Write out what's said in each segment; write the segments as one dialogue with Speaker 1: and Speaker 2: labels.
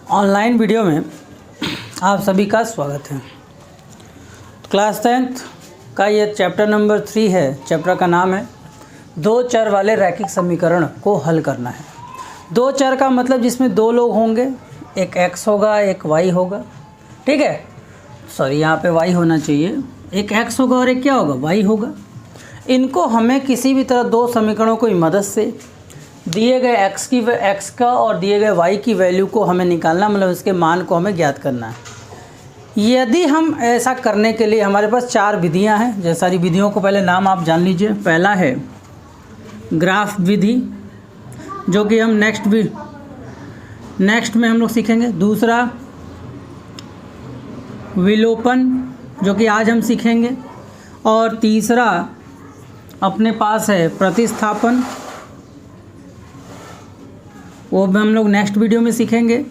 Speaker 1: Online video में आप सभी का स्वागत है। क्लास 10th का ये चैप्टर नंबर 3 है। चैप्टर का नाम है दो चर वाले रैखिक समीकरण को हल करना है। दो चर का मतलब जिसमें दो लोग होंगे, एक x होगा एक y होगा, ठीक है। सॉरी, यहाँ पे y होना चाहिए, एक x होगा और एक क्या होगा, y होगा। इनको हमें किसी भी तरह दो समीकरणों की मदद से दिए गए x का और दिए गए y की वैल्यू को हमें निकालना, मतलब इसके मान को हमें ज्ञात करना है। यदि हम ऐसा करने के लिए हमारे पास चार विधियां हैं। जैसे सारी विधियों को पहले नाम आप जान लीजिए। पहला है ग्राफ विधि, जो कि हम नेक्स्ट में हम लोग सीखेंगे। दूसरा विलोपन, जो कि आज हम सीखेंगे। और तीसरा अपने पास है प्रतिस्थापन, वो भी हम लोग नेक्स्ट वीडियो में सीखेंगे।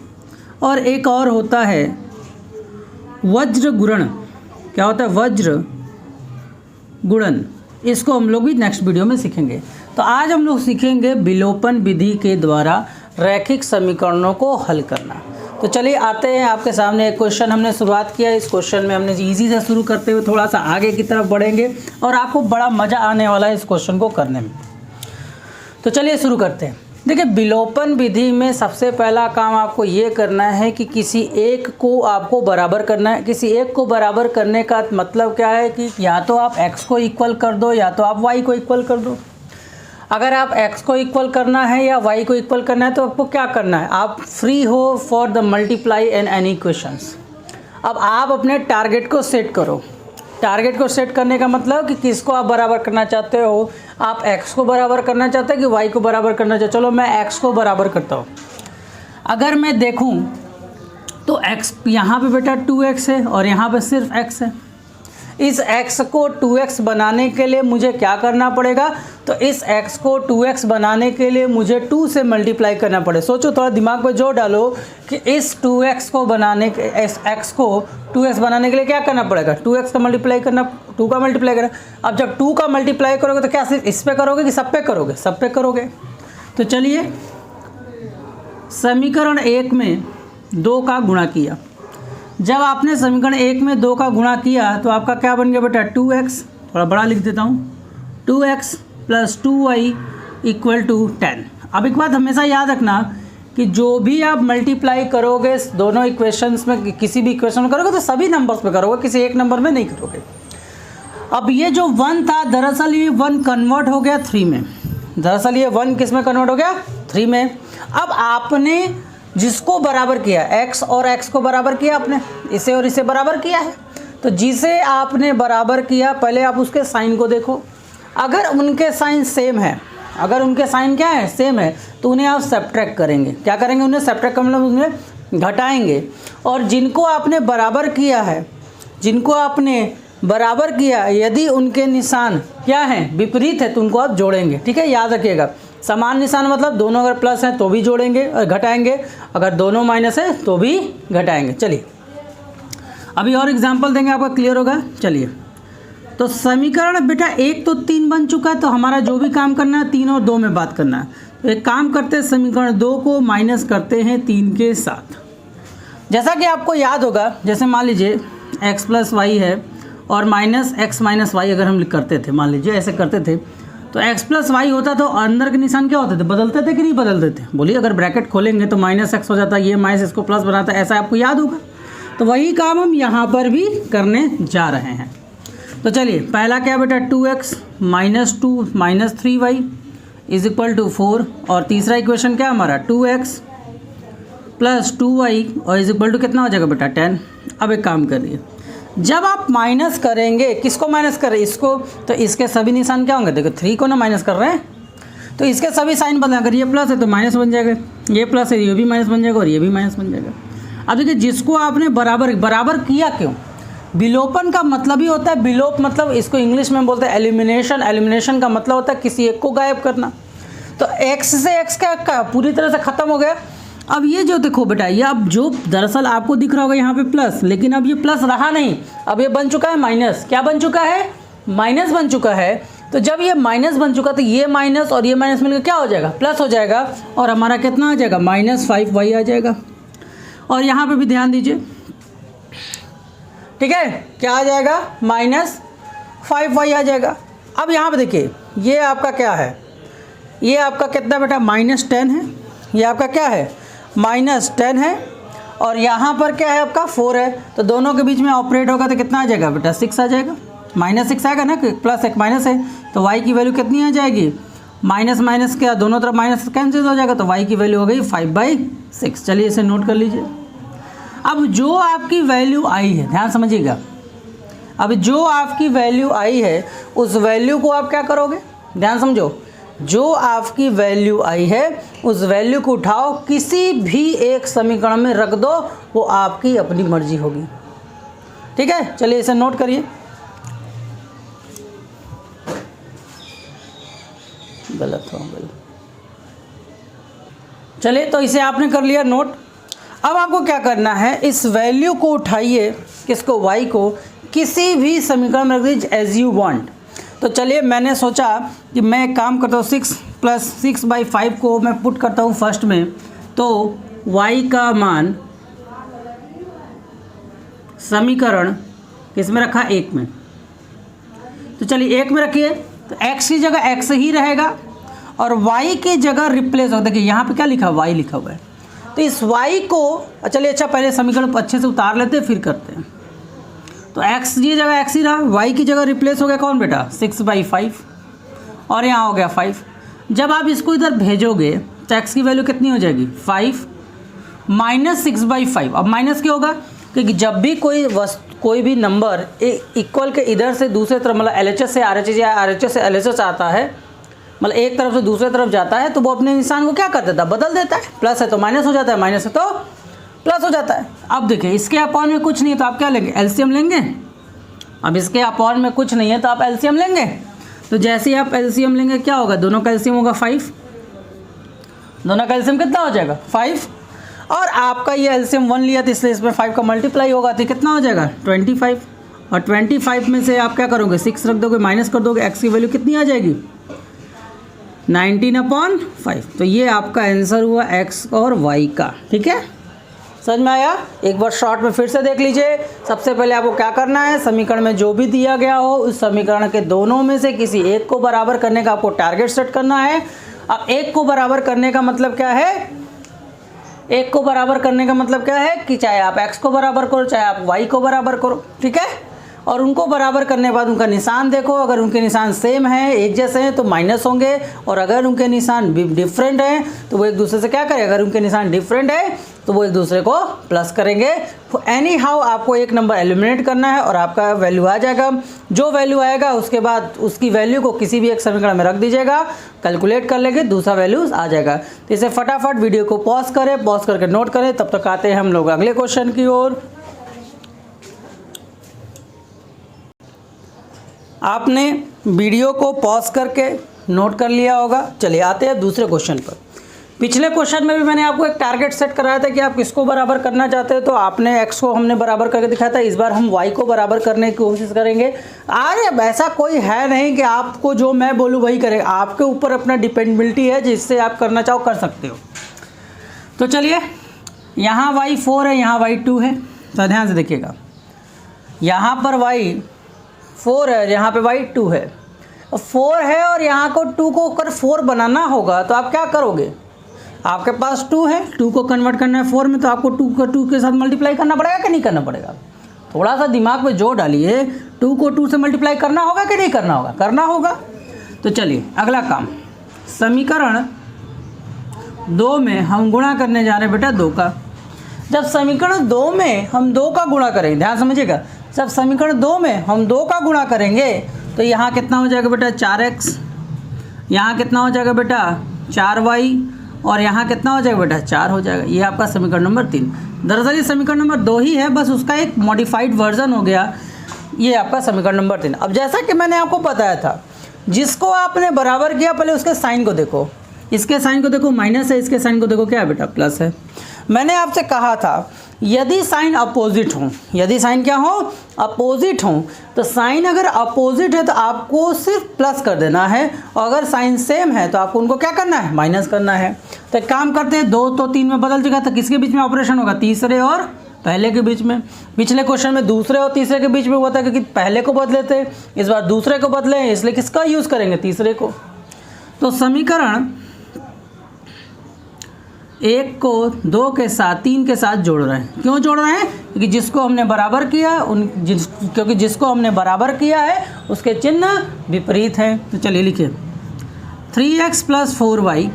Speaker 1: और एक और होता है वज्र गुणन। क्या होता है वज्र गुणन, इसको हम लोग भी नेक्स्ट वीडियो में सीखेंगे। तो आज हम लोग सीखेंगे विलोपन विधि के द्वारा रैखिक समीकरणों को हल करना। तो चलिए आते हैं आपके सामने एक क्वेश्चन हमने शुरुआत किया। इस क्वेश्चन में हमने इजी से शुरू करते हुए थोड़ा सा आगे की तरफ बढ़ेंगे और आपको बड़ा मज़ा आने वाला है इस क्वेश्चन को करने में। तो चलिए शुरू करते हैं। देखिए, विलोपन विधि में सबसे पहला काम आपको ये करना है कि किसी एक को आपको बराबर करना है। किसी एक को बराबर करने का मतलब क्या है कि या तो आप x को इक्वल कर दो या तो आप y को इक्वल कर दो। अगर आप x को इक्वल करना है या y को इक्वल करना है तो आपको क्या करना है, आप फ्री हो for the multiply in any questions. अब आप अपने टारगेट को सेट करो। टारगेट को सेट करने का मतलब कि किसको आप बराबर करना चाहते हो। आप x को बराबर करना चाहते हैं कि y को बराबर करना चाहते हो। चलो मैं x को बराबर करता हूँ। अगर मैं देखूँ तो x यहाँ पे बेटा 2x है और यहाँ पे सिर्फ x है। इस x को 2x बनाने के लिए मुझे क्या करना पड़ेगा, तो इस x को 2x बनाने के लिए मुझे 2 से मल्टीप्लाई करना पड़े। सोचो, थोड़ा दिमाग में जोर डालो कि इस 2x को बनाने के इस x को 2x बनाने के लिए क्या करना पड़ेगा, 2x का मल्टीप्लाई करना, 2 का मल्टीप्लाई करना। अब जब 2 का मल्टीप्लाई करोगे तो क्या सिर्फ इस पे करोगे कि सब पे करोगे, सब पे करोगे। तो चलिए, समीकरण 1 में 2 का गुणा किया। जब आपने समीकरण 1 में 2 का गुणा किया तो आपका क्या बन गया बेटा 2x, थोड़ा बड़ा लिख देता हूँ, 2x + 2y = 10। अब एक बात हमेशा याद रखना कि जो भी आप मल्टीप्लाई करोगे दोनों इक्वेशंस में, किसी भी इक्वेशन में करोगे तो सभी नंबर्स पे करोगे, किसी एक नंबर में नहीं करोगे। अब ये जो 1 था, दरअसल ये 1 कन्वर्ट हो गया 3 में। दरअसल ये 1 किस में कन्वर्ट हो गया, 3 में। अब आपने जिसको बराबर किया, x और x को बराबर किया आपने, इसे और इसे बराबर किया है। तो जिसे आपने बराबर किया, पहले आप उसके साइन को देखो। अगर उनके साइन सेम है, अगर उनके साइन क्या है, सेम है, तो उन्हें आप सब्ट्रैक्ट करेंगे। क्या करेंगे, उन्हें सब्ट्रैक्ट कर मतलब उन्हें घटाएंगे। और जिनको आपने बराबर किया है, जिनको आपने बराबर किया, यदि उनके निशान क्या हैं, विपरीत है, तो उनको आप जोड़ेंगे। ठीक है, याद रखिएगा। समान निशान मतलब दोनों अगर प्लस हैं तो भी जोड़ेंगे और घटाएंगे, अगर दोनों माइनस है तो भी घटाएंगे। चलिए अभी और एग्जांपल देंगे, आपका क्लियर होगा। चलिए, तो समीकरण बेटा 1 तो 3 बन चुका है, तो हमारा जो भी काम करना है 3 और 2 में बात करना है। तो एक काम करते हैं, समीकरण 2 को माइनस करते हैं 3 के साथ। जैसा कि आपको याद होगा, जैसे मान लीजिए x + y है और -x - y अगर हम करते थे, मान लीजिए ऐसे करते थे, तो x + y होता तो अंदर के निशान क्या होते थे, बदलते थे कि नहीं बदलते थे। बोलिए, अगर ब्रैकेट खोलेंगे तो -x हो जाता, ये माइनस इसको प्लस बनाता, ऐसा आपको याद होगा। तो वही काम हम यहाँ पर भी करने जा रहे हैं। तो चलिए, पहला क्या बेटा 2x - 2 - 3y = 4। और तीसरा इक्वेशन क्या हमारा 2x + 2y और = कितना हो जाएगा बेटा 10। अब एक काम करिए, जब आप माइनस करेंगे, किसको माइनस कर रहे हैं, इसको, तो इसके सभी निशान क्या होंगे, देखो 3 को ना माइनस कर रहे हैं, तो इसके सभी साइन बदल, अगर ये प्लस है तो माइनस बन जाएगा, ये प्लस है ये भी माइनस बन जाएगा और ये भी माइनस बन जाएगा। अब देखिए, जिसको आपने बराबर किया, क्यों, विलोपन का मतलब ही होता है, विलोप मतलब इसको इंग्लिश में बोलते हैं एलिमिनेशन। एलिमिनेशन का मतलब होता है किसी एक को गायब करना। तो x से x क्या पूरी तरह से ख़त्म हो गया। अब ये जो देखो बेटा, ये अब जो दरअसल आपको दिख रहा होगा यहाँ पे प्लस, लेकिन अब ये प्लस रहा नहीं, अब ये बन चुका है माइनस। क्या बन चुका है, माइनस बन चुका है। तो जब ये माइनस बन चुका तो ये माइनस और ये माइनस मिलकर क्या हो जाएगा, प्लस हो जाएगा। और हमारा कितना आ जाएगा, -5y आ जाएगा। और यहाँ पे भी ध्यान दीजिए, ठीक है, क्या आ जाएगा, -5y आ जाएगा। अब यहाँ पे देखिए, ये आपका क्या है, ये आपका कितना बेटा, -10 है, ये आपका क्या है, -10 है, और यहाँ पर क्या है आपका 4 है, तो दोनों के बीच में ऑपरेट होगा तो कितना आ जाएगा बेटा, 6 आ जाएगा, -6 आएगा ना, प्लस एक माइनस है, तो y की वैल्यू कितनी आ जाएगी, माइनस माइनस क्या, दोनों तरफ माइनस कैंसिल हो जाएगा, तो y की वैल्यू हो गई 5/6। चलिए इसे नोट कर लीजिए। अब जो आपकी वैल्यू आई है, ध्यान समझिएगा, अब जो आपकी वैल्यू आई है उस वैल्यू को आप क्या करोगे, ध्यान समझो, जो आपकी वैल्यू आई है उस वैल्यू को उठाओ, किसी भी एक समीकरण में रख दो, वो आपकी अपनी मर्जी होगी, ठीक है। चलिए इसे नोट करिए, गलत हो गई, चलिए तो इसे आपने कर लिया नोट। अब आपको क्या करना है, इस वैल्यू को उठाइए, किसको, y को, किसी भी समीकरण में रख दीजिए एज यू वांट। तो चलिए मैंने सोचा कि मैं एक काम करता हूँ, 6 + 6/5 को मैं पुट करता हूँ फर्स्ट में, तो y का मान समीकरण किस में रखा, 1 में, तो चलिए 1 में रखिए, तो x की जगह x ही रहेगा और y की जगह रिप्लेस हो, देखिए यहाँ पे क्या लिखा, y लिखा हुआ है, तो इस y को चलिए अच्छा पहले समीकरण को अच्छे से उतार लेते हैं फिर करते हैं। तो x की जगह x ही रहा, y की जगह रिप्लेस हो गया कौन बेटा, 6/5, और यहाँ हो गया 5। जब आप इसको इधर भेजोगे तो x की वैल्यू कितनी हो जाएगी, 5 -6/5। अब माइनस क्यों होगा, क्योंकि जब भी कोई भी नंबर इक्वल के इधर से दूसरे तरफ, मतलब LHS से RHS या RHS से LHS आता है, मतलब एक तरफ से दूसरे तरफ जाता है, तो वो अपने निशान को क्या कर देता है, बदल देता है, प्लस है तो माइनस हो जाता है, माइनस है तो प्लस हो जाता है। अब देखिए इसके अपॉन में कुछ नहीं है तो आप क्या लेंगे, एलसीएम लेंगे। अब इसके अपॉन में कुछ नहीं है तो आप एलसीएम लेंगे, तो जैसे ही आप एलसीएम लेंगे क्या होगा, दोनों का एलसीएम होगा 5, दोनों का एलसीएम कितना हो जाएगा 5, और आपका ये एलसीएम 1 लिया तो इसलिए इसमें 5 का मल्टीप्लाई होगा तो कितना हो जाएगा 25, और 25 में से आप क्या करोगे, 6 रख दोगे, माइनस कर दोगे, एक्स की वैल्यू कितनी आ जाएगी 19/5। तो ये आपका आंसर हुआ एक्स और वाई का, ठीक है, समझ में आया। एक बार शॉर्ट में फिर से देख लीजिए। सबसे पहले आपको क्या करना है, समीकरण में जो भी दिया गया हो उस समीकरण के दोनों में से किसी एक को बराबर करने का आपको टारगेट सेट करना है। अब एक को बराबर करने का मतलब क्या है, एक को बराबर करने का मतलब क्या है कि चाहे आप x को बराबर करो चाहे आप y को बराबर करो, ठीक है, और उनको बराबर करने के बाद उनका निशान देखो, अगर उनके निशान सेम है, एक जैसे हैं तो माइनस होंगे, और अगर उनके निशान डिफरेंट हैं तो वो एक दूसरे से क्या करें, अगर उनके निशान डिफरेंट है तो वो एक दूसरे को प्लस करेंगे। तो एनी हाउ आपको एक नंबर एलिमिनेट करना है और आपका वैल्यू आ जाएगा। जो वैल्यू आएगा उसके बाद उसकी वैल्यू को किसी भी एक समीकरण में रख दीजिएगा, कैलकुलेट कर लेंगे, दूसरा वैल्यूज आ जाएगा। तो इसे फटाफट वीडियो को पॉज करें, पॉज करके नोट करें। तब तक आते हैं हम लोग अगले क्वेश्चन की ओर। आपने वीडियो को पॉज करके नोट कर लिया होगा। चलिए आते हैं दूसरे क्वेश्चन पर। पिछले क्वेश्चन में भी मैंने आपको एक टारगेट सेट कराया था कि आप किसको बराबर करना चाहते हैं, तो आपने x को हमने बराबर करके दिखाया था। इस बार हम y को बराबर करने की कोशिश करेंगे। अरे ऐसा कोई है नहीं कि आपको जो मैं बोलूँ वही करें, आपके ऊपर अपना डिपेंडेबिलिटी है, जिससे आप करना चाहो कर सकते हो। तो चलिए, यहाँ y 4 है, यहाँ y 2 है, तो ध्यान से देखिएगा, यहाँ पर y 4 है, यहाँ पे y 2 है। 4 है और यहाँ को 2 को अगर 4 बनाना होगा तो आप क्या करोगे, आपके पास 2 है, 2 को कन्वर्ट करना है 4 में, तो आपको 2 के साथ मल्टीप्लाई करना पड़ेगा कि नहीं करना पड़ेगा। थोड़ा सा दिमाग में जोर डालिए, 2 को 2 से मल्टीप्लाई करना होगा कि नहीं करना होगा, करना होगा। तो चलिए अगला काम, समीकरण 2 में हम गुणा करने जा रहे हैं बेटा 2 का। जब समीकरण 2 में हम 2 का गुणा करेंगे, ध्यान समझिएगा, जब समीकरण 2 में हम 2 का गुणा करेंगे तो यहाँ कितना हो जाएगा बेटा 4x, यहाँ कितना हो जाएगा बेटा 4y, और यहाँ कितना हो जाएगा बेटा 4 हो जाएगा। ये आपका समीकरण नंबर 3। दरअसल ये समीकरण नंबर 2 ही है, बस उसका एक मॉडिफाइड वर्जन हो गया। ये आपका समीकरण नंबर 3। अब जैसा कि मैंने आपको बताया था, जिसको आपने बराबर किया पहले उसके साइन को देखो, इसके साइन को देखो माइनस है, इसके साइन को देखो क्या है बेटा प्लस है। मैंने आपसे कहा था यदि साइन अपोजिट हो, यदि साइन क्या हो अपोजिट हो, तो साइन अगर अपोजिट है तो आपको सिर्फ प्लस कर देना है, और अगर साइन सेम है तो आपको उनको क्या करना है माइनस करना है। तो एक काम करते हैं, 2 तो 3 में बदल जाएगा, तो किसके बीच में ऑपरेशन होगा? तीसरे और पहले के बीच में। पिछले क्वेश्चन में दूसरे और तीसरे के बीच में हुआ था क्योंकि पहले को बदले थे, इस बार दूसरे को बदले हैं, इसलिए किसका यूज़ करेंगे? तीसरे को। तो समीकरण 1 को 2 के साथ 3 के साथ जोड़ रहे हैं। क्यों जोड़ रहे हैं? क्योंकि जिसको हमने बराबर किया क्योंकि जिसको हमने बराबर किया है उसके चिन्ह विपरीत हैं। तो चलिए लिखिए 3x + 4y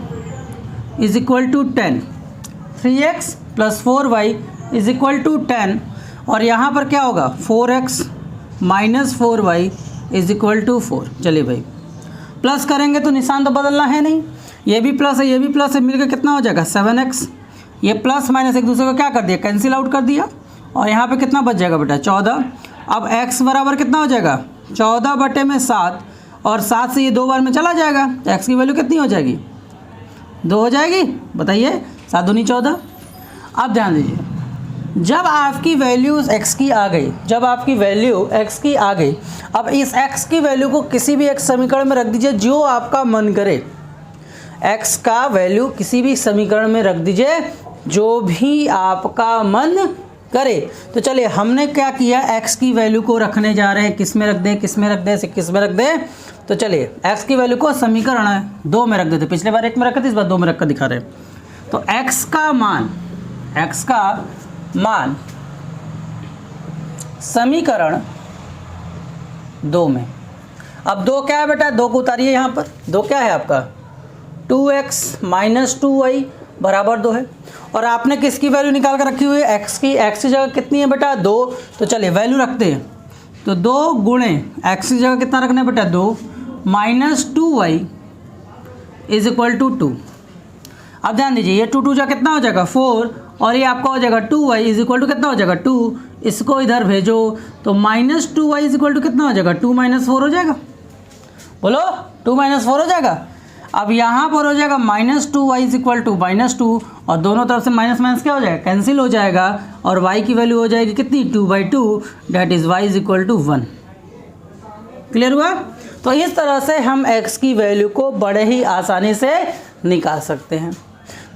Speaker 1: = 10। 3x + 4y = 10 और यहाँ पर क्या होगा? 4x - 4y = 4। चलिए भाई प्लस करेंगे तो निशान तो बदलना है नहीं, ये भी प्लस है ये भी प्लस है, मिलकर कितना हो जाएगा? 7x। ये प्लस माइनस एक दूसरे को क्या कर दिया? कैंसिल आउट कर दिया। और यहाँ पे कितना बच जाएगा बेटा? 14। अब x बराबर कितना हो जाएगा? 14/7 और 7 से ये 2 बार में चला जाएगा, तो x की वैल्यू कितनी हो जाएगी? 2 हो जाएगी। बताइए 7 दूनी 14। अब ध्यान दीजिए, जब आपकी वैल्यू x की आ गई, जब आपकी वैल्यू x की आ गई, अब इस x की वैल्यू को किसी भी एक समीकरण में रख दीजिए जो आपका मन करे। x का वैल्यू किसी भी समीकरण में रख दीजिए जो भी आपका मन करे। तो चलिए हमने क्या किया, x की वैल्यू को रखने जा रहे हैं, किस में रख दें, किस में रख दें, किस में रख दें? तो चलिए x की वैल्यू को समीकरण 2 में रख देते। पिछले बार 1 में रखे थे, इस बार 2 में रख कर दिखा रहे हैं। तो x का मान समीकरण 2 में। अब 2 क्या है बेटा? 2 को उतारिए यहाँ पर। 2 क्या है आपका? 2x - 2y = 2 है। और आपने किसकी वैल्यू निकाल कर रखी हुई है? x की। x की जगह कितनी है बेटा? 2। तो चलिए वैल्यू रखते हैं। तो 2 × x की जगह कितना रखना है बेटा? 2 - 2y = 2। अब ध्यान दीजिए, ये 2 2 जा कितना हो जाएगा? 4 और ये आपका हो जाएगा 2y = कितना हो जाएगा? 2। इसको इधर भेजो तो -2y = कितना हो जाएगा? 2 - 4 हो जाएगा। बोलो 2 - 4 हो जाएगा। अब यहाँ पर हो जाएगा -2y = -2 और दोनों तरफ से माइनस माइनस क्या हो जाएगा? कैंसिल हो जाएगा और y की वैल्यू हो जाएगी कितनी? 2/2 दैट इज़ y = 1। क्लियर हुआ? तो इस तरह से हम x की वैल्यू को बड़े ही आसानी से निकाल सकते हैं।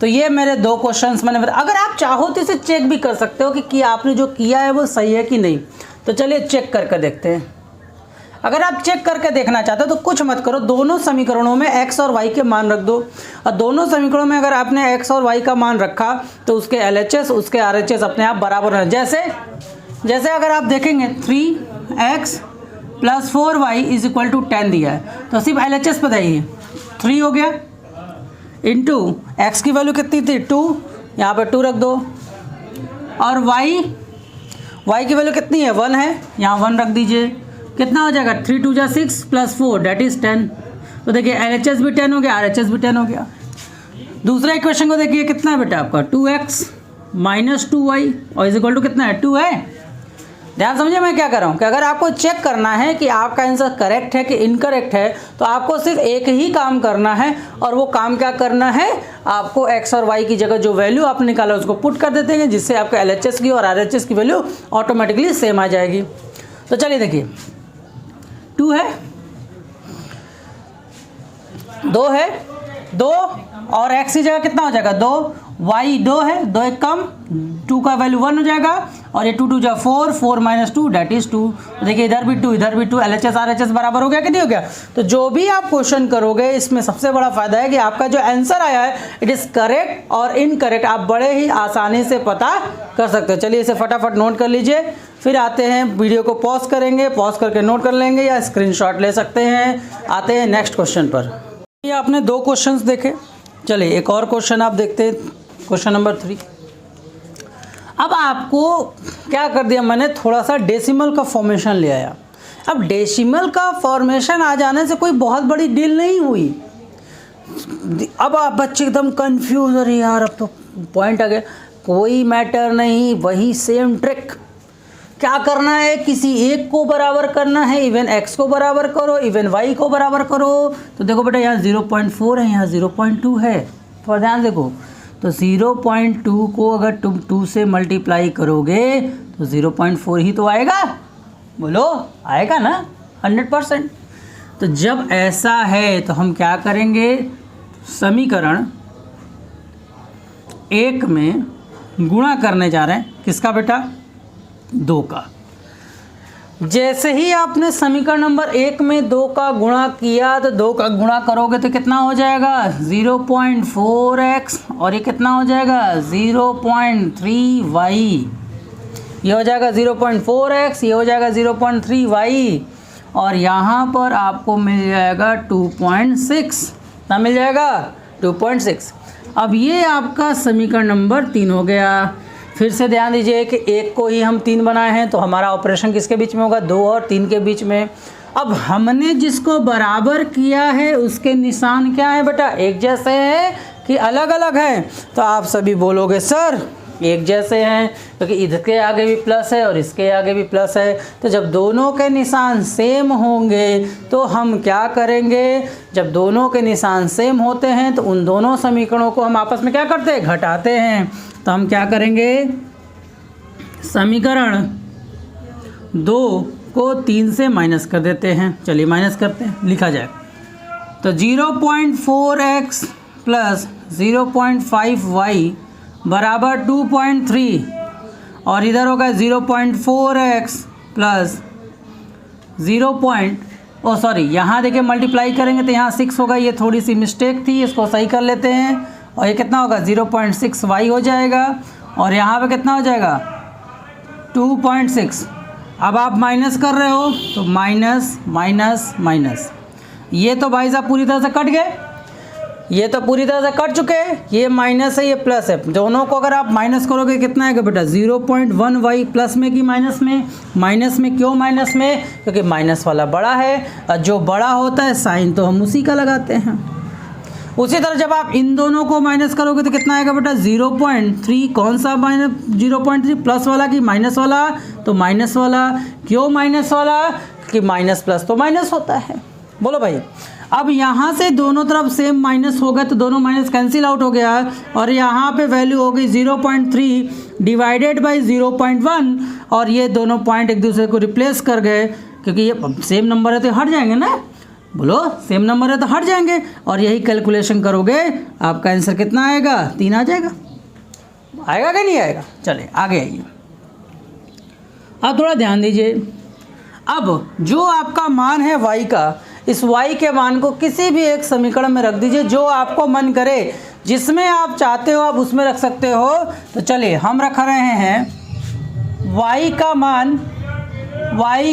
Speaker 1: तो ये मेरे 2 क्वेश्चंस मैंने अगर आप चाहो तो इसे चेक भी कर सकते हो कि आपने जो किया है वो सही है कि नहीं। तो चलिए चेक करके देखते हैं। अगर आप चेक करके देखना चाहते हो तो कुछ मत करो, दोनों समीकरणों में x और y के मान रख दो और दोनों समीकरणों में अगर आपने x और y का मान रखा तो उसके LHS उसके RHS अपने आप बराबर हैं। जैसे अगर आप देखेंगे 3x + 4y = 10 दिया है तो सिर्फ LHS बताइए। 3 हो गया इंटू x की वैल्यू कितनी थी? 2, यहाँ पर 2 रख दो और y की वैल्यू कितनी है? 1 है, यहाँ 1 रख दीजिए। कितना हो जाएगा? 3 2 जा 6 + 4 दैट इज़ 10। तो देखिए LHS भी 10 हो गया, RHS भी 10 हो गया। दूसरे इक्वेशन को देखिए कितना है बेटा आपका? 2x - 2y और = कितना है? 2 है। ध्यान समझिए मैं क्या कर रहा हूँ कि अगर आपको चेक करना है कि आपका आंसर करेक्ट है कि इनकरेक्ट है तो आपको सिर्फ एक ही काम करना है और वो काम क्या करना है? आपको x और y की जगह जो वैल्यू आपने निकाला उसको पुट कर देते हैं जिससे आपका LHS की और RHS की वैल्यू ऑटोमेटिकली सेम आ जाएगी। तो चलिए देखिए 2 है, 2 है, 2 और x की जगह कितना हो जाएगा? 2, y 2 है, 2 एक कम, 2 का वैल्यू 1 हो जाएगा और ये 2 2 जा 4, 4 - 2 दैट इज़ 2। तो देखिए इधर भी 2 इधर भी 2, LHS RHS बराबर हो गया कि नहीं हो गया? तो जो भी आप क्वेश्चन करोगे इसमें सबसे बड़ा फायदा है कि आपका जो आंसर आया है इट इज़ करेक्ट और इनकरेक्ट आप बड़े ही आसानी से पता कर सकते हो। चलिए इसे फटाफट नोट कर लीजिए, फिर आते हैं वीडियो को पॉज करेंगे, पॉज करके नोट कर लेंगे या स्क्रीनशॉट ले सकते हैं। आते हैं नेक्स्ट क्वेश्चन पर। ये आपने 2 क्वेश्चंस देखे, चलिए एक और क्वेश्चन आप देखते हैं, क्वेश्चन नंबर 3। अब आपको क्या कर दिया मैंने? थोड़ा सा डेसिमल का फॉर्मेशन ले आया। अब डेसिमल का फॉर्मेशन आ जाने से कोई बहुत बड़ी डील नहीं हुई। अब आप बच्चे एकदम कंफ्यूज, अरे यार अब तो पॉइंट आ गया। कोई मैटर नहीं, वही सेम ट्रिक। क्या करना है? किसी एक को बराबर करना है, इवन x को बराबर करो, इवन y को बराबर करो। तो देखो बेटा यहाँ 0.4 है, यहाँ 0.2 है, थोड़ा ध्यान देखो। तो 0.2 को अगर तुम 2 से मल्टीप्लाई करोगे तो 0.4 ही तो आएगा। बोलो आएगा ना? 100%। तो जब ऐसा है तो हम क्या करेंगे? समीकरण 1 में गुणा करने जा रहे हैं, किसका बेटा? 2 का। जैसे ही आपने समीकरण नंबर 1 में 2 का गुणा किया तो 2 का गुणा करोगे तो कितना हो जाएगा? 0.4x, और ये कितना हो जाएगा? 0.3y। ये हो जाएगा 0.4x, ये हो जाएगा 0.3y, और यहाँ पर आपको मिल जाएगा 2.6। ना मिल जाएगा 2.6। अब ये आपका समीकरण नंबर 3 हो गया। फिर से ध्यान दीजिए कि 1 को ही हम 3 बनाए हैं, तो हमारा ऑपरेशन किसके बीच में होगा? 2 और 3 के बीच में। अब हमने जिसको बराबर किया है उसके निशान क्या है बेटा? एक जैसे हैं कि अलग अलग हैं? तो आप सभी बोलोगे सर एक जैसे हैं, क्योंकि इसके आगे भी प्लस है और इसके आगे भी प्लस है। तो जब दोनों के निशान सेम होंगे तो हम क्या करेंगे? जब दोनों के निशान सेम होते हैं तो उन दोनों समीकरणों को हम आपस में क्या करते हैं? घटाते हैं। तो हम क्या करेंगे? समीकरण 2 को 3 से माइनस कर देते हैं। चलिए माइनस करते हैं, लिखा जाए तो 0.4x प्लस 0.5y बराबर 2.3, और इधर होगा 0.4x प्लस यहाँ देखिए मल्टीप्लाई करेंगे तो यहाँ 6 होगा। ये थोड़ी सी मिस्टेक थी, इसको सही कर लेते हैं। और ये कितना होगा? 0.6y हो जाएगा, और यहाँ पे कितना हो जाएगा? 2.6। अब आप माइनस कर रहे हो तो माइनस माइनस माइनस, ये तो भाई साहब पूरी तरह से कट गए, ये तो पूरी तरह से कट चुके हैं। ये माइनस है, ये प्लस है, दोनों को अगर आप माइनस करोगे कितना आएगा बेटा? 0.1y प्लस में कि माइनस में? माइनस में। क्यों माइनस में? क्योंकि माइनस वाला बड़ा है, और जो बड़ा होता है साइन तो हम उसी का लगाते हैं। उसी तरह जब आप इन दोनों को माइनस करोगे तो कितना आएगा बेटा? 0.3। कौन सा माइनस? 0.3 प्लस वाला कि माइनस वाला? तो माइनस वाला। क्यों माइनस वाला? कि माइनस प्लस तो माइनस होता है। बोलो भाई। अब यहाँ से दोनों तरफ सेम माइनस हो गए तो दोनों माइनस कैंसिल आउट हो गया, और यहाँ पे वैल्यू हो गई 0.3 डिवाइडेड बाई 0.1, और ये दोनों पॉइंट एक दूसरे को रिप्लेस कर गए, क्योंकि ये सेम नंबर है तो हट जाएंगे ना। बोलो सेम नंबर है तो हट जाएंगे, और यही कैलकुलेशन करोगे आपका आंसर कितना आएगा? 3 आ जाएगा। आएगा कि नहीं आएगा? चलिए आगे आइए। अब थोड़ा ध्यान दीजिए। अब जो आपका मान है y का, इस y के मान को किसी भी एक समीकरण में रख दीजिए, जो आपको मन करे, जिसमें आप चाहते हो आप उसमें रख सकते हो। तो चलिए हम रख रहे हैं y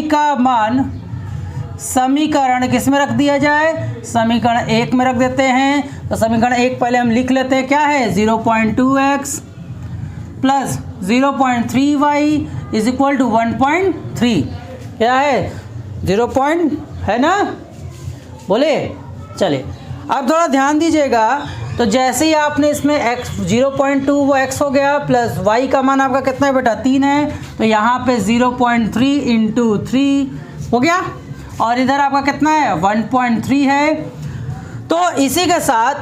Speaker 1: का मान समीकरण किस में रख दिया जाए? समीकरण 1 में रख देते हैं। तो समीकरण 1 पहले हम लिख लेते हैं, क्या है? 0.2x plus 0.3y is equal to 1.3। क्या है? 0 है ना? बोले। चलिए अब थोड़ा ध्यान दीजिएगा। तो जैसे ही आपने इसमें x 0.2 वो x हो गया, प्लस y का मान आपका कितना है बेटा? 3 है, तो यहाँ पे 0.3 इंटू 3 हो गया, और इधर आपका कितना है? 1.3 है। तो इसी के साथ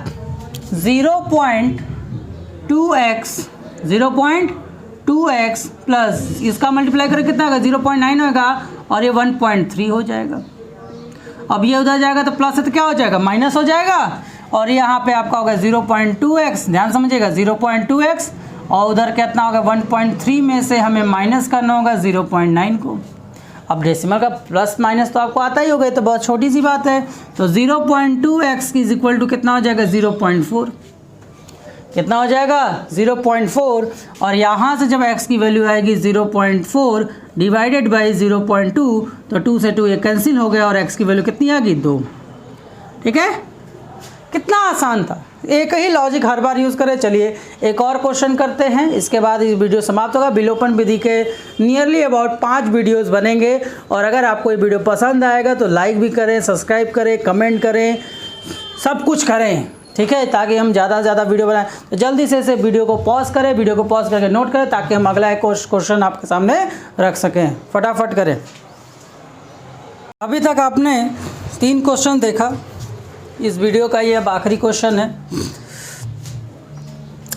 Speaker 1: 0.2x प्लस इसका मल्टीप्लाई करें कितना होगा? 0.9 होगा, और ये 1.3 हो जाएगा। अब ये उधर जाएगा तो प्लस है तो क्या हो जाएगा? माइनस हो जाएगा, और यहाँ पे आपका होगा 0.2x। ध्यान समझिएगा 0.2x, और उधर कितना होगा? 1.3 में से हमें माइनस करना होगा 0.9 को। अब डेसिमल का प्लस माइनस तो आपको आता ही होगा, तो बहुत छोटी सी बात है। तो 0.2x इज इक्वल टू कितना हो जाएगा? 0.4। कितना हो जाएगा? 0.4, और यहाँ से जब x की वैल्यू आएगी 0.4 डिवाइडेड बाई 0.2, तो 2 से 2 ये कैंसिल हो गया, और x की वैल्यू कितनी आ गई? 2। ठीक है, कितना आसान था। एक ही लॉजिक हर बार यूज़ करें। चलिए एक और क्वेश्चन करते हैं, इसके बाद इस वीडियो समाप्त होगा। विलोपन विधि के नियरली अबाउट 5 वीडियोस बनेंगे, और अगर आपको ये वीडियो पसंद आएगा तो लाइक भी करें, सब्सक्राइब करें, कमेंट करें, सब कुछ करें, ठीक है, ताकि हम ज़्यादा से ज़्यादा वीडियो बनाएं। तो जल्दी से इसे वीडियो को पॉज करें, वीडियो को पॉज करके नोट करें, ताकि हम अगला एक क्वेश्चन आपके सामने रख सकें। फटाफट करें। अभी तक आपने 3 क्वेश्चन देखा, इस वीडियो का ये अब आखिरी क्वेश्चन है।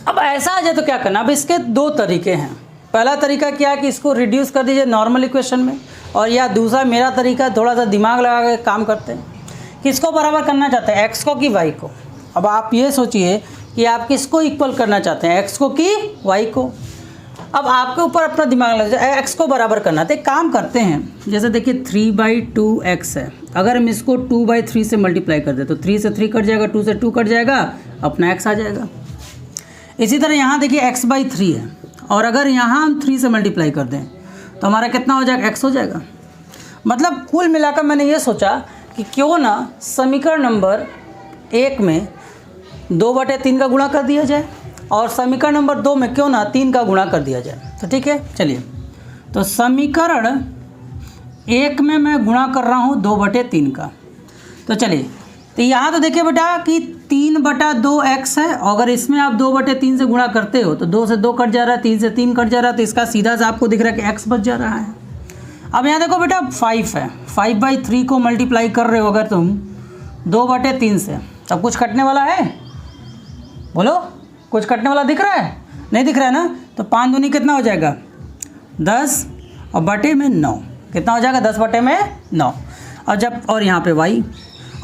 Speaker 1: अब ऐसा आ जाए तो क्या करना? अब इसके 2 तरीके हैं। पहला तरीका क्या है कि इसको रिड्यूस कर दीजिए नॉर्मल इक्वेशन में, और या दूसरा मेरा तरीका थोड़ा सा दिमाग लगा के काम करते हैं। किसको बराबर करना चाहते हैं, एक्स को कि वाई को? अब आप ये सोचिए कि आप किसको इक्वल करना चाहते हैं, एक्स को कि वाई को। अब आपके ऊपर अपना दिमाग लग जाए, एक्स को बराबर करना। तो एक काम करते हैं, जैसे देखिए 3/2x है, अगर हम इसको 2/3 से मल्टीप्लाई कर दें तो 3 से 3 कट जाएगा, 2 से 2 कट जाएगा, अपना x आ जाएगा। इसी तरह यहाँ देखिए x/3 है, और अगर यहाँ हम 3 से मल्टीप्लाई कर दें तो हमारा कितना हो जाएगा, x हो जाएगा। मतलब कुल मिलाकर मैंने ये सोचा कि क्यों ना समीकरण नंबर 1 में 2/3 का गुणा कर दिया जाए, और समीकरण नंबर 2 में क्यों ना 3 का गुणा कर दिया जाए। तो ठीक है, चलिए, तो समीकरण 1 में मैं गुणा कर रहा हूँ 2/3 का। तो चलिए, तो यहाँ तो देखिए बेटा कि 3/2x है, अगर इसमें आप 2/3 से गुणा करते हो तो 2 से 2 कट जा रहा है, 3 से 3 कट जा रहा है, तो इसका सीधा सा आपको दिख रहा है कि x बच जा रहा है। अब यहाँ देखो बेटा 5 है, 5/3 को मल्टीप्लाई कर रहे हो अगर तुम 2/3 से, तब कुछ कटने वाला है, बोलो कुछ कटने वाला दिख रहा है, नहीं दिख रहा है ना। तो 5 दूनी कितना हो जाएगा 10, और बटे में 9 कितना हो जाएगा 10/9। और जब और यहाँ पे y,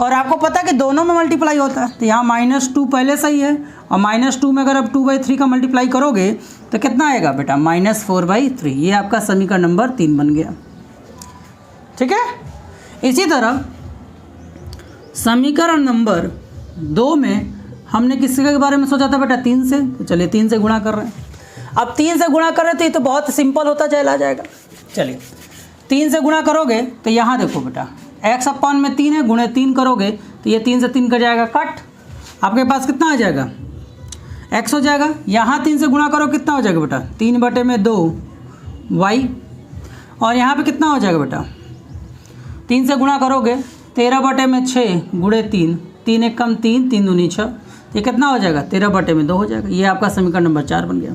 Speaker 1: और आपको पता है कि दोनों में मल्टीप्लाई होता है, तो यहाँ -2 पहले से ही है, और -2 में अगर आप 2/3 का मल्टीप्लाई करोगे तो कितना आएगा बेटा -4/3। ये आपका समीकरण नंबर 3 बन गया। ठीक है, इसी तरह समीकरण नंबर 2 में हमने किसके के बारे में सोचा था बेटा 3 से, तो चलिए 3 से गुणा कर रहे हैं। अब 3 से गुणा कर रहे थे तो बहुत सिंपल होता चला जाएगा। चलिए 3 से गुणा करोगे तो यहाँ देखो बेटा x/3 है, गुणे 3 करोगे तो ये 3 से 3 कट जाएगा, कट, आपके पास कितना आ जाएगा x हो जाएगा। यहाँ 3 से गुणा करो कितना हो जाएगा बेटा 3/2 y, और यहाँ पे कितना हो जाएगा बेटा 3 से गुणा करोगे 13/6 गुणे 3, 3 1 कम 3, 3 दूनी 6, ये कितना हो जाएगा 13/2 हो जाएगा। ये आपका समीकरण नंबर 4 बन गया।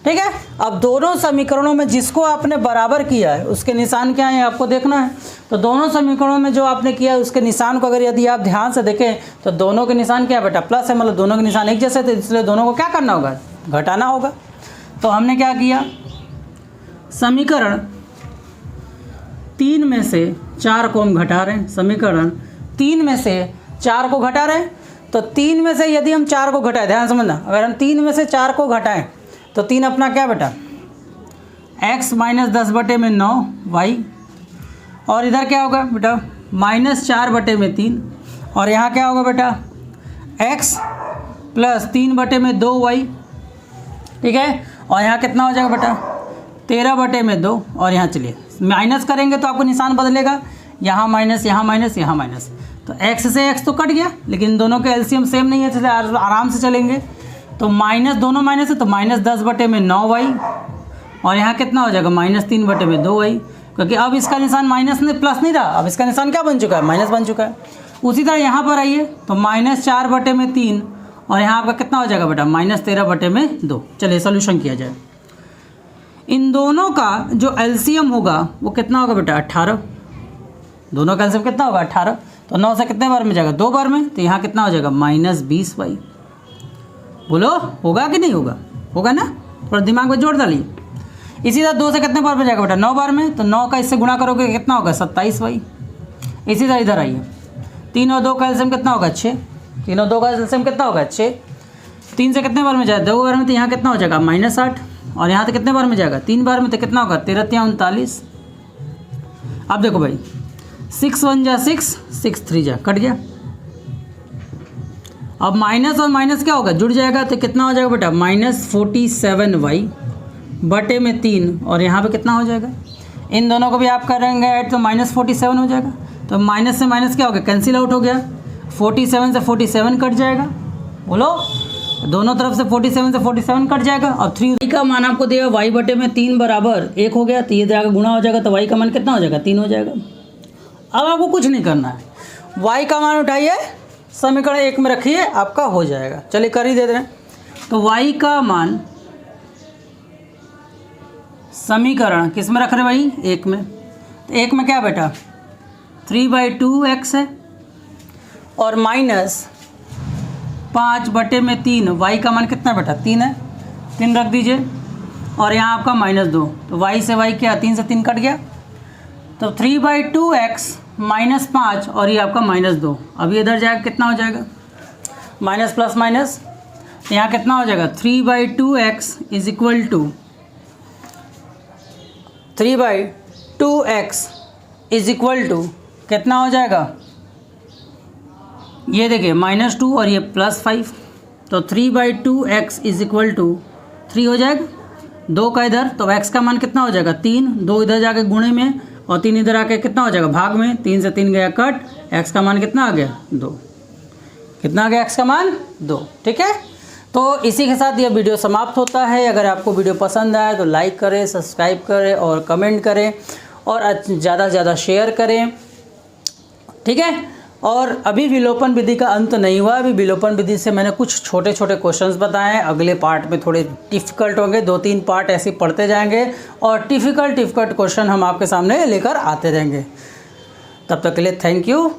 Speaker 1: ठीक है, अब दोनों समीकरणों में जिसको आपने बराबर किया है उसके निशान क्या है आपको देखना है। तो दोनों समीकरणों में जो आपने किया है उसके निशान को अगर यदि आप ध्यान से देखें तो दोनों के निशान क्या है बेटा प्लस है, मतलब दोनों के निशान एक जैसे थे, इसलिए दोनों को क्या करना होगा घटाना होगा। तो हमने क्या किया, समीकरण 3 में से 4 को हम घटा रहे हैं, समीकरण 3 में से 4 को घटा रहे हैं। तो 3 में से यदि हम 4 को घटाएं, ध्यान समझना, अगर हम 3 में से 4 को घटाएं तो 3 अपना क्या बेटा x -10/9 y, और इधर क्या होगा बेटा -4/3, और यहाँ क्या होगा बेटा x + 3/2 y। ठीक है, और यहाँ कितना हो जाएगा बेटा 13/2, और यहाँ चलिए माइनस करेंगे तो आपको निशान बदलेगा, यहाँ माइनस, यहाँ माइनस, यहाँ माइनस, तो x से x तो कट गया, लेकिन दोनों के एलसीएम सेम नहीं है, इसलिए आराम से चलेंगे। तो माइनस, दोनों माइनस है तो -10/9 y, और यहाँ कितना हो जाएगा -3/2 y, क्योंकि अब इसका निशान माइनस नहीं प्लस नहीं रहा, अब इसका निशान क्या बन चुका है माइनस बन चुका है। उसी तरह यहाँ पर आइए तो -4/3, और यहाँ आपका कितना हो जाएगा बेटा -13/2। चलिए सोल्यूशन किया जाए। इन दोनों का जो एलसीएम होगा वो कितना होगा बेटा 18, दोनों का एलसीएम कितना होगा 18, तो 9 से कितने बार में जाएगा 2 बार में, तो यहाँ कितना हो जाएगा -20y। बोलो होगा कि नहीं होगा, होगा ना, थोड़ा दिमाग में जोड़ डालिए। इसी तरह 2 से कितने बार में जाएगा बेटा 9 बार में, तो 9 का इससे गुणा करोगे कितना होगा 27y। इसी तरह इधर आइए, 3 और 2 का एलसीएम कितना होगा 6, 3 और 2 का एलसीएम कितना होगा 6, 3 से कितने बार में जाएगा 2 बार में, तो यहाँ कितना हो जाएगा -8, और यहाँ तो कितने बार में जाएगा 3 बार में, तो कितना होगा 13 × 39। अब देखो भाई 6 1 जा 6, 6 3 जा कट गया। अब माइनस और माइनस क्या होगा जुड़ जाएगा, तो कितना हो जाएगा बेटा -47y/3, और यहाँ पे कितना हो जाएगा, इन दोनों को भी आप करेंगे ऐड तो -47 हो जाएगा। तो माइनस से माइनस क्या हो गया कैंसिल आउट हो गया, 47 से 47 कट जाएगा, बोलो दोनों तरफ से 47 से 47 कट जाएगा। और 3 का मान आपको देगा y/3 बराबर 1 हो गया, तो ये जाकर गुणा हो जाएगा, तो y का मान कितना हो जाएगा 3 हो जाएगा। अब आपको कुछ नहीं करना है, y का मान उठाइए समीकरण 1 में रखिए, आपका हो जाएगा। चलिए कर ही दे रहे हैं। तो y का मान समीकरण किस में रख रहे भाई 1 में, तो 1 में क्या बेटा 3/2x है, और -5/3 y का मान कितना बेटा 3 है, 3 रख दीजिए, और यहाँ आपका -2, तो y से y क्या 3 से 3 कट गया, तो 3/2x -5, और ये आपका -2। अब ये इधर जाएगा कितना हो जाएगा माइनस प्लस माइनस, तो यहाँ कितना हो जाएगा 3/2x is equal to 3/2x is equal to कितना हो जाएगा, ये देखिए -2 और ये +5, तो 3/2x इज इक्वल टू 3 हो जाएगा, 2 का इधर, तो x का मान कितना हो जाएगा 3, 2 इधर जाके गुणे में और 3 इधर आके कितना हो जाएगा भाग में, 3 से 3 गया कट, x का मान कितना आ गया 2, कितना आ गया x का मान 2। ठीक है, तो इसी के साथ यह वीडियो समाप्त होता है। अगर आपको वीडियो पसंद आए तो लाइक करें, सब्सक्राइब करें और कमेंट करें और ज़्यादा से ज़्यादा शेयर करें। ठीक है, और अभी विलोपन विधि का अंत नहीं हुआ, अभी विलोपन विधि से मैंने कुछ छोटे छोटे क्वेश्चंस बताए हैं, अगले पार्ट में थोड़े डिफ़िकल्ट होंगे, 2-3 पार्ट ऐसे पढ़ते जाएंगे और डिफ़िकल्ट क्वेश्चन हम आपके सामने लेकर आते रहेंगे। तब तक के लिए थैंक यू।